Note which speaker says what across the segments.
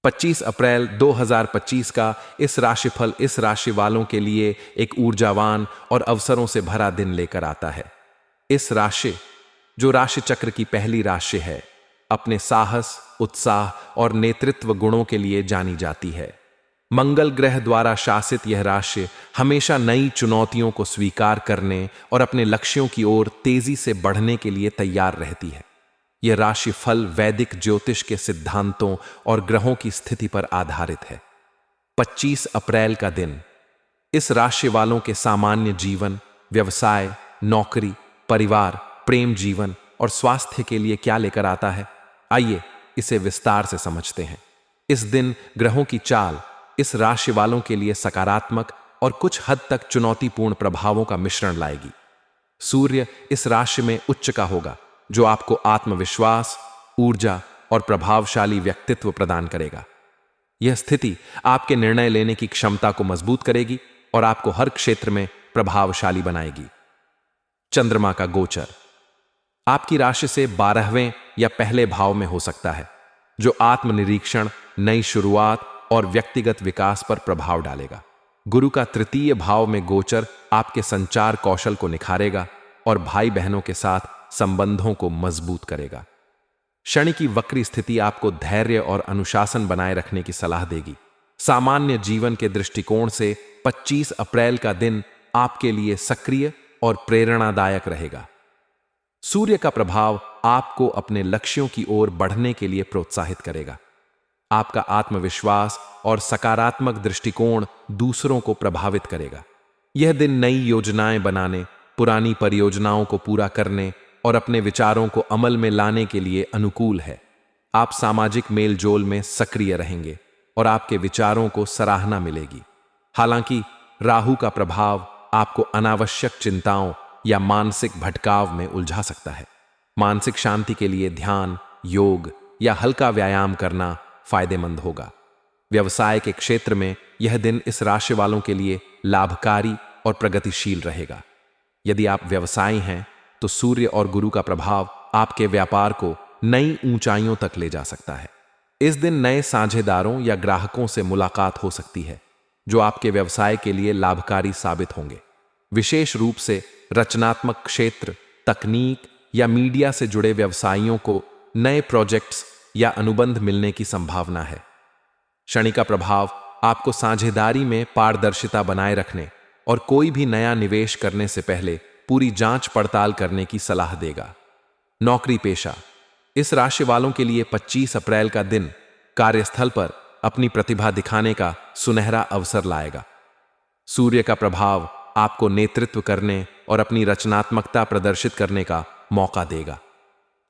Speaker 1: 25 अप्रैल 2025 का इस राशिफल इस राशि वालों के लिए एक ऊर्जावान और अवसरों से भरा दिन लेकर आता है। इस राशि, जो राशि चक्र की पहली राशि है, अपने साहस, उत्साह और नेतृत्व गुणों के लिए जानी जाती है। मंगल ग्रह द्वारा शासित यह राशि हमेशा नई चुनौतियों को स्वीकार करने और अपने लक्ष्यों की ओर तेजी से बढ़ने के लिए तैयार रहती है। यह राशिफल वैदिक ज्योतिष के सिद्धांतों और ग्रहों की स्थिति पर आधारित है। 25 अप्रैल का दिन इस राशि वालों के सामान्य जीवन, व्यवसाय, नौकरी, परिवार, प्रेम जीवन और स्वास्थ्य के लिए क्या लेकर आता है, आइए इसे विस्तार से समझते हैं। इस दिन ग्रहों की चाल इस राशि वालों के लिए सकारात्मक और कुछ हद तक चुनौतीपूर्ण प्रभावों का मिश्रण लाएगी। सूर्य इस राशि में उच्च का होगा, जो आपको आत्मविश्वास, ऊर्जा और प्रभावशाली व्यक्तित्व प्रदान करेगा। यह स्थिति आपके निर्णय लेने की क्षमता को मजबूत करेगी और आपको हर क्षेत्र में प्रभावशाली बनाएगी। चंद्रमा का गोचर आपकी राशि से 12वें या पहले भाव में हो सकता है, जो आत्मनिरीक्षण, नई शुरुआत और व्यक्तिगत विकास पर प्रभाव डालेगा। गुरु का तृतीय भाव में गोचर आपके संचार कौशल को निखारेगा और भाई बहनों के साथ संबंधों को मजबूत करेगा। शनि की वक्री स्थिति आपको धैर्य और अनुशासन बनाए रखने की सलाह देगी। सामान्य जीवन के दृष्टिकोण से 25 अप्रैल का दिन आपके लिए सक्रिय और प्रेरणादायक रहेगा। सूर्य का प्रभाव आपको अपने लक्ष्यों की ओर बढ़ने के लिए प्रोत्साहित करेगा। आपका आत्मविश्वास और सकारात्मक दृष्टिकोण दूसरों को प्रभावित करेगा। यह दिन नई योजनाएं बनाने, पुरानी परियोजनाओं को पूरा करने और अपने विचारों को अमल में लाने के लिए अनुकूल है। आप सामाजिक मेलजोल में सक्रिय रहेंगे और आपके विचारों को सराहना मिलेगी। हालांकि राहु का प्रभाव आपको अनावश्यक चिंताओं या मानसिक भटकाव में उलझा सकता है। मानसिक शांति के लिए ध्यान, योग या हल्का व्यायाम करना फायदेमंद होगा। व्यवसाय के क्षेत्र में यह दिन इस राशि वालों के लिए लाभकारी और प्रगतिशील रहेगा। यदि आप व्यवसायी हैं तो सूर्य और गुरु का प्रभाव आपके व्यापार को नई ऊंचाइयों तक ले जा सकता है। इस दिन नए साझेदारों या ग्राहकों से मुलाकात हो सकती है, जो आपके व्यवसाय के लिए लाभकारी साबित होंगे। विशेष रूप से रचनात्मक क्षेत्र, तकनीक या मीडिया से जुड़े व्यवसायियों को नए प्रोजेक्ट्स या अनुबंध मिलने की संभावना है। शनि का प्रभाव आपको साझेदारी में पारदर्शिता बनाए रखने और कोई भी नया निवेश करने से पहले पूरी जांच पड़ताल करने की सलाह देगा। नौकरी पेशा इस राशि वालों के लिए 25 अप्रैल का दिन कार्यस्थल पर अपनी प्रतिभा दिखाने का सुनहरा अवसर लाएगा। सूर्य का प्रभाव आपको नेतृत्व करने और अपनी रचनात्मकता प्रदर्शित करने का मौका देगा।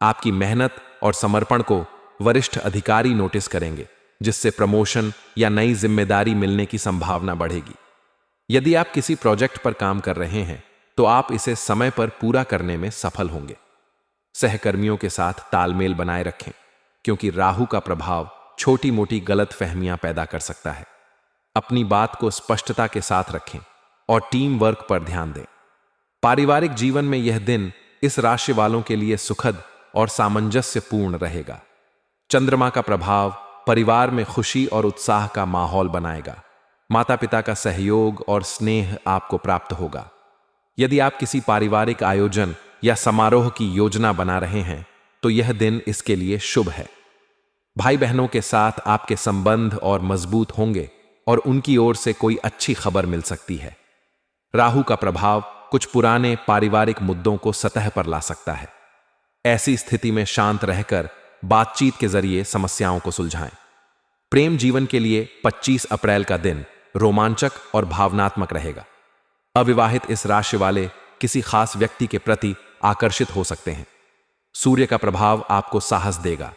Speaker 1: आपकी मेहनत और समर्पण को वरिष्ठ अधिकारी नोटिस करेंगे, जिससे प्रमोशन या नई जिम्मेदारी मिलने की संभावना बढ़ेगी। यदि आप किसी प्रोजेक्ट पर काम कर रहे हैं तो आप इसे समय पर पूरा करने में सफल होंगे। सहकर्मियों के साथ तालमेल बनाए रखें, क्योंकि राहु का प्रभाव छोटी मोटी गलतफहमियां पैदा कर सकता है। अपनी बात को स्पष्टता के साथ रखें और टीम वर्क पर ध्यान दें। पारिवारिक जीवन में यह दिन इस राशि वालों के लिए सुखद और सामंजस्यपूर्ण रहेगा। चंद्रमा का प्रभाव परिवार में खुशी और उत्साह का माहौल बनाएगा। माता पिता का सहयोग और स्नेह आपको प्राप्त होगा। यदि आप किसी पारिवारिक आयोजन या समारोह की योजना बना रहे हैं तो यह दिन इसके लिए शुभ है। भाई बहनों के साथ आपके संबंध और मजबूत होंगे और उनकी ओर से कोई अच्छी खबर मिल सकती है। राहु का प्रभाव कुछ पुराने पारिवारिक मुद्दों को सतह पर ला सकता है। ऐसी स्थिति में शांत रहकर बातचीत के जरिए समस्याओं को सुलझाएं। प्रेम जीवन के लिए 25 अप्रैल का दिन रोमांचक और भावनात्मक रहेगा। अविवाहित इस राशि वाले किसी खास व्यक्ति के प्रति आकर्षित हो सकते हैं। सूर्य का प्रभाव आपको साहस देगा,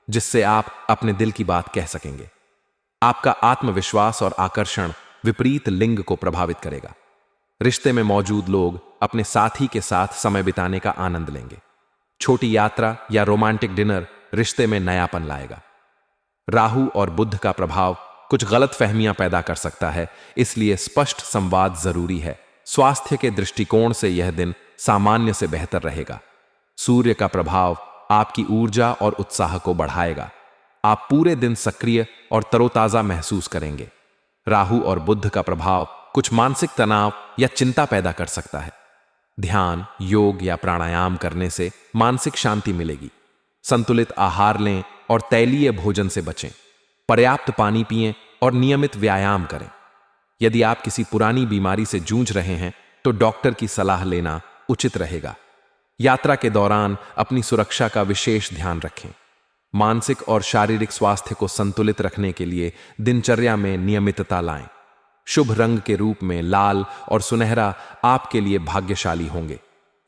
Speaker 1: जिससे आप अपने दिल की बात कह सकेंगे। आपका आत्मविश्वास और आकर्षण विपरीत लिंग को प्रभावित करेगा। रिश्ते में मौजूद लोग अपने साथी के साथ समय बिताने का आनंद लेंगे। छोटी यात्रा या रोमांटिक डिनर रिश्ते में नयापन लाएगा। राहु और बुध का प्रभाव कुछ गलत फहमियां पैदा कर सकता है, इसलिए स्पष्ट संवाद जरूरी है। स्वास्थ्य के दृष्टिकोण से यह दिन सामान्य से बेहतर रहेगा। सूर्य का प्रभाव आपकी ऊर्जा और उत्साह को बढ़ाएगा। आप पूरे दिन सक्रिय और तरोताजा महसूस करेंगे। राहु और बुध का प्रभाव कुछ मानसिक तनाव या चिंता पैदा कर सकता है। ध्यान, योग या प्राणायाम करने से मानसिक शांति मिलेगी। संतुलित आहार लें और तैलीय भोजन से बचें। पर्याप्त पानी पिएं और नियमित व्यायाम करें। यदि आप किसी पुरानी बीमारी से जूझ रहे हैं तो डॉक्टर की सलाह लेना उचित रहेगा। यात्रा के दौरान अपनी सुरक्षा का विशेष ध्यान रखें। मानसिक और शारीरिक स्वास्थ्य को संतुलित रखने के लिए दिनचर्या में नियमितता लाएं। शुभ रंग के रूप में लाल और सुनहरा आपके लिए भाग्यशाली होंगे।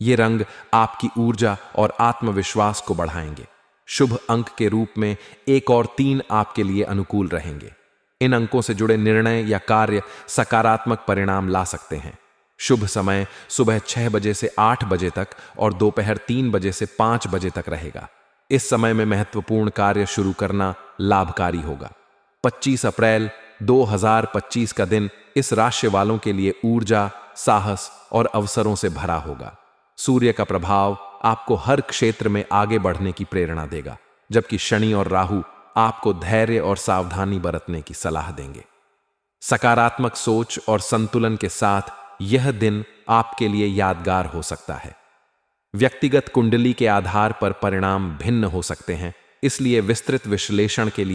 Speaker 1: ये रंग आपकी ऊर्जा और आत्मविश्वास को बढ़ाएंगे। शुभ अंक के रूप में 1 और 3 आपके लिए अनुकूल रहेंगे। इन अंकों से जुड़े निर्णय या कार्य सकारात्मक परिणाम ला सकते हैं। शुभ समय सुबह 6 बजे से 8 बजे तक और दोपहर 3 बजे से 5 बजे तक रहेगा। इस समय में महत्वपूर्ण कार्य शुरू करना लाभकारी होगा। 25 अप्रैल 2025 का दिन इस राशि वालों के लिए ऊर्जा, साहस और अवसरों से भरा होगा। सूर्य का प्रभाव आपको हर क्षेत्र में आगे बढ़ने की प्रेरणा देगा, जबकि शनि और राहु आपको धैर्य और सावधानी बरतने की सलाह देंगे। सकारात्मक सोच और संतुलन के साथ यह दिन आपके लिए यादगार हो सकता है। व्यक्तिगत कुंडली के आधार पर परिणाम भिन्न हो सकते हैं, इसलिए विस्तृत विश्लेषण के लिए